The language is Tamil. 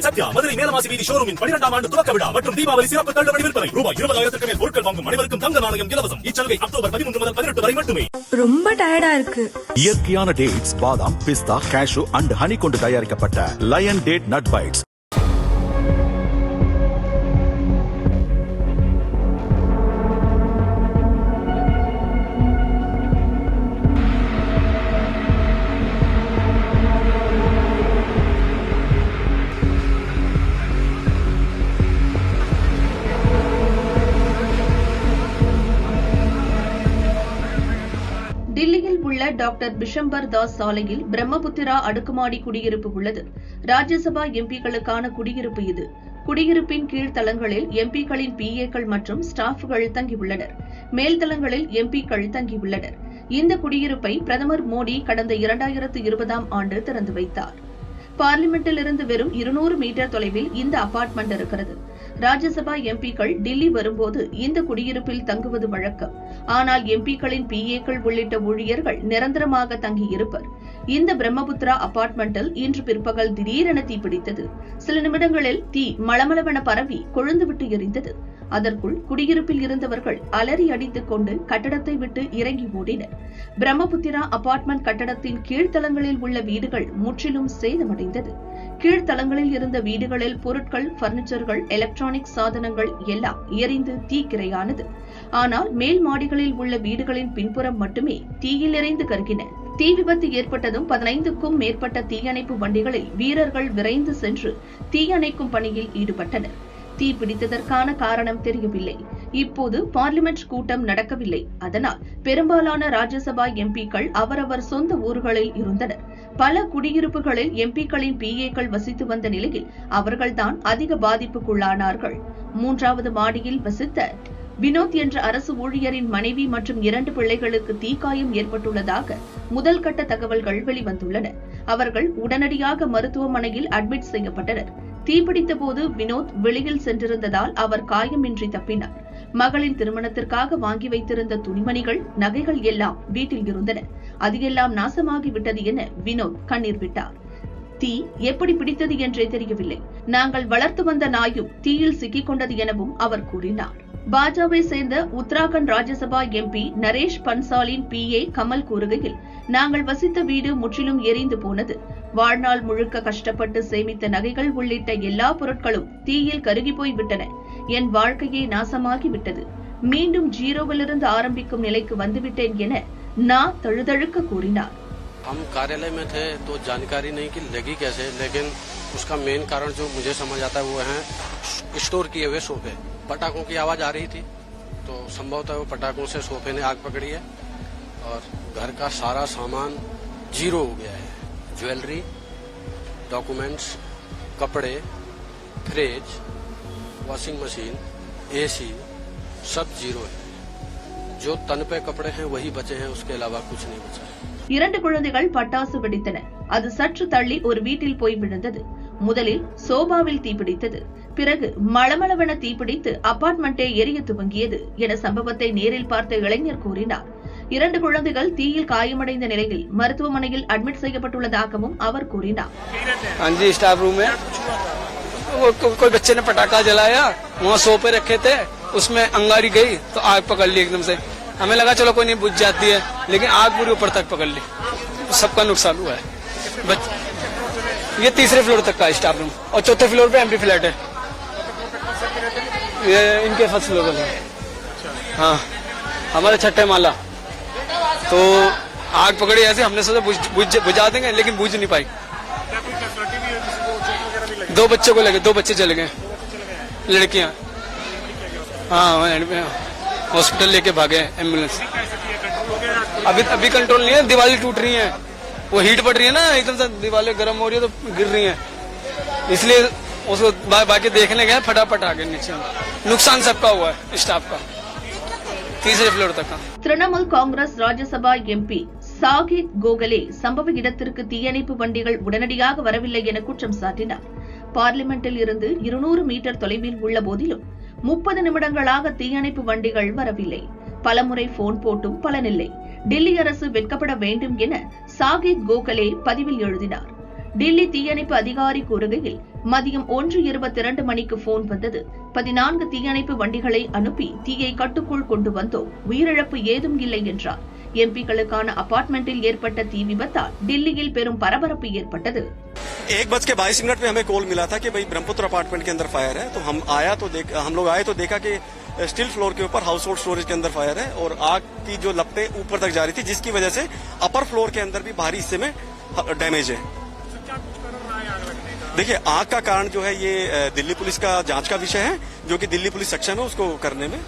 உங்கள் சத்யா மதுரை மேலமாசி வீதி ஷோரூமின் 12ஆம் ஆண்டு துவக்க விழா மற்றும் தீபாவளி சிறப்பு தள்ளுபடி விற்பனை. ரூபாய் 20,000க்கு மேல் பொருட்கள் வாங்கும் அனைவருக்கும் தங்க நாணயம் இலவசம். இச்சலுகை அக்டோபர் 13 முதல் 18 வரை மட்டுமே. ரொம்ப டயர்டா இருக்கு. இயற்கையான டேட்ஸ், பாதாம், பிஸ்தா, கேஷு அண்ட் ஹனி கொண்டு தயாரிக்கப்பட்ட லயன் டேட் நட் பைட்ஸ். டில்லியில் உள்ள டாக்டர் பிஷம்பர் தாஸ் சாலையில் பிரம்மபுத்திரா அடுக்குமாடி குடியிருப்பு உள்ளது. ராஜ்யசபா எம்பிக்களுக்கான குடியிருப்பு இது. குடியிருப்பின் கீழ்த்தளங்களில் எம்பிக்களின் பிஏக்கள் மற்றும் ஸ்டாஃப்கள் தங்கியுள்ளனர். மேல்தளங்களில் எம்பிக்கள் தங்கியுள்ளனர். இந்த குடியிருப்பை பிரதமர் மோடி கடந்த 2020ஆம் ஆண்டு திறந்து வைத்தார். பார்லிமெண்டில் இருந்து வெறும் 200 மீட்டர் தொலைவில் இந்த அபார்ட்மெண்ட் இருக்கிறது. ராஜ்யசபா எம்பிக்கள் டில்லி வரும்போது இந்த குடியிருப்பில் தங்குவது வழக்கம். ஆனால் எம்பிக்களின் பிஏக்கள் உள்ளிட்ட ஊழியர்கள் நிரந்தரமாக தங்கியிருப்பர். இந்த பிரம்மபுத்திரா அபார்ட்மெண்டில் இன்று பிற்பகல் திடீரென தீப்பிடித்தது. சில நிமிடங்களில் தீ மளமளவென பரவி கொழுந்துவிட்டு எரிந்தது. அதற்குள் குடியிருப்பில் இருந்தவர்கள் அலறி அடித்துக் கொண்டு கட்டடத்தை விட்டு இறங்கி ஓடினர். பிரம்மபுத்திரா அபார்ட்மெண்ட் கட்டடத்தின் கீழ்த்தளங்களில் உள்ள வீடுகள் முற்றிலும் சேதமடைந்தது. கீழ்த்தளங்களில் இருந்த வீடுகளில் பொருட்கள், பர்னிச்சர்கள், எலக்ட்ரானிக் சாதனங்கள் எல்லாம் எரிந்து தீக்கிரையானது. ஆனால் மேல் மாடிகளில் உள்ள வீடுகளின் பின்புறம் மட்டுமே தீயில் எரிந்து கருகின. தீ விபத்து ஏற்பட்டதும் 15க்கும் மேற்பட்ட தீயணைப்பு வண்டிகளில் வீரர்கள் விரைந்து சென்று தீயணைக்கும் பணியில் ஈடுபட்டனர். தீ பிடித்ததற்கான காரணம் தெரியவில்லை. இப்போது பார்லிமெண்ட் கூட்டம் நடக்கவில்லை. அதனால் பெரும்பாலான ராஜ்யசபா எம்பிக்கள் அவரவர் சொந்த ஊர்களில் இருந்தனர். பல குடியிருப்புகளில் எம்பிக்களின் பிஏக்கள் வசித்து வந்த நிலையில் அவர்கள்தான் அதிக பாதிப்புக்குள்ளானார்கள். 3வது மாடியில் வசித்த வினோத் என்ற அரசு ஊழியரின் மனைவி மற்றும் 2 பிள்ளைகளுக்கு தீக்காயம் ஏற்பட்டுள்ளதாக முதல் கட்ட தகவல்கள் வெளிவந்துள்ளன. அவர்கள் உடனடியாக மருத்துவமனையில் அட்மிட் செய்யப்பட்டனர். தீப்பிடித்த போது வினோத் வெளியில் சென்றிருந்ததால் அவர் காயமின்றி தப்பினார். மகளின் திருமணத்திற்காக வாங்கி வைத்திருந்த துணிமணிகள், நகைகள் எல்லாம் வீட்டில் இருந்தன. அது எல்லாம் நாசமாகிவிட்டது என வினோத் கண்ணீர் விட்டார். தீ எப்படி பிடித்தது என்றே தெரியவில்லை. நாங்கள் வளர்த்து வந்த நாயும் தீயில் சிக்கிக் கொண்டது எனவும் அவர் கூறினார். பாஜவை சேர்ந்த உத்தராகண்ட் ராஜ்யசபா எம்பி நரேஷ் பன்சாலின் பிஏ கமல் கூறுகையில், நாங்கள் வசித்த வீடு முற்றிலும் எரிந்து போனது. வாழ்நாள் முழுக்க கஷ்டப்பட்டு சேமித்த நகைகள் உள்ளிட்ட எல்லா பொருட்களும் தீயில் கருகி போய் விட்டன. என் வாழ்க்கையே நாசமாகிவிட்டது. மீண்டும் ஜீரோவிலிருந்து ஆரம்பிக்கும் நிலைக்கு வந்துவிட்டேன் என நான் தழுதழுக்க கூறினார். हम कार्यालय में थे तो जानकारी नहीं कि लगी कैसे, लेकिन उसका मेन कारण जो मुझे समझ आता है वो है स्टोर किए हुए सोफे। पटाखों की आवाज आ रही थी तो संभवतः वो पटाखों से सोफे ने आग पकड़ी है और घर का सारा सामान जीरो हो गया है। ज्वेलरी, डॉक्यूमेंट्स, कपड़े, फ्रिज, वॉशिंग मशीन, एसी सब जीरो है। जो तन पे कपड़े हैं वही बचे हैं, उसके अलावा कुछ नहीं बचा है। 2 குழந்தைகள் பட்டாசு வெடித்தன. அது சற்று தள்ளி ஒரு வீட்டில் போய் விழுந்தது. முதலில் சோபாவில் தீப்பிடித்தது. பிறகு மளமளவென தீப்பிடித்து அபார்ட்மெண்டே எரிய துவங்கியது என சம்பவத்தை நேரில் பார்த்த இளைஞர் கூறினார். 2 குழந்தைகள் தீயில் காயமடைந்த நிலையில் மருத்துவமனையில் அட்மிட் செய்யப்பட்டுள்ளதாகவும் அவர் கூறினார். स्टाफ रूम में कोई बच्चे ने पटाखा जलाया, वहाँ सोफे रखे थे, उसमें अंगारी गई तो आग पकड़ ली एकदम से. हमें लगा चलो कोई नहीं बुझ जाती है, लेकिन आग पूरी ऊपर तक पकड़ ली. सबका नुकसान हुआ है. ये 3रे फ्लोर तक का स्टाफ रूम और 4थे फ्लोर पे एम्प्टी फ्लैट है. ये इनके फर्स्ट फ्लोर पर है. हाँ, हमारे 6ठे माला. तो आग पकड़ी ऐसे, हमने सोचा बुझा देंगे, लेकिन बुझ नहीं पाई. 2 बच्चों को लगे, 2 बच्चे चले गए, लड़कियां. हाँ, हॉस्पिटल लेके भागे एम्बुलेंस. अभी कंट्रोल नहीं है. दीवारें टूट रही हैं, वो हीट बढ़ रही है ना, एकदम से दीवारें गर्म हो रही है तो गिर रही हैं. इसलिए उसको बाकी देखने गए, फटाफट आ गए नीचे. नुकसान सबका हुआ है, स्टाफ का 3रे फ्लोर तक का. திரிணாமுல் காங்கிரஸ் ராஜ்யசபா எம்பி சாகித் கோகலே சம்பவ இடத்திற்கு தீயணைப்பு வண்டிகள் உடனடியாக வரவில்லை என குற்றம் சாட்டினார். பார்லிமெண்டில் இருந்து 200 மீட்டர் தொலைவில் உள்ள போதிலும் 30 நிமிடங்களாக தீயணைப்பு வண்டிகள் வரவில்லை. பலமுறை போன் போட்டும் பலனில்லை. டில்லி அரசு வெட்கப்பட வேண்டும் என சாகித் கோகலே பதிவில் எழுதினார். டில்லி தீயணைப்பு அதிகாரி கூறுகையில் மதியம் 1:22 மணிக்கு போன் வந்தது. 14 தீயணைப்பு வண்டிகளை அனுப்பி தீயை கட்டுக்குள் கொண்டு வந்தோம். உயிரிழப்பு ஏதும் இல்லை என்றார். எம்பிக்களுக்கான அபார்ட்மெண்டில் ஏற்பட்ட தீ விபத்தால் டில்லியில் பெரும் பரபரப்பு ஏற்பட்டது. 1:22 पे हमें कॉल मिला था कि भाई ब्रह्मपुत्र अपार्टमेंट के अंदर फायर है। तो हम लोग आए तो देखा कि स्टील फ्लोर के ऊपर हाउस होल्ड स्टोरेज के अंदर फायर है और आग की जो लपटें ऊपर तक जा रही थी, जिसकी वजह से अपर फ्लोर के अंदर भी भारी हिस्से में डैमेज है। देखिए, आग का कारण जो है ये दिल्ली पुलिस का जांच का विषय है, जो कि दिल्ली पुलिस सक्षम है उसको करने में।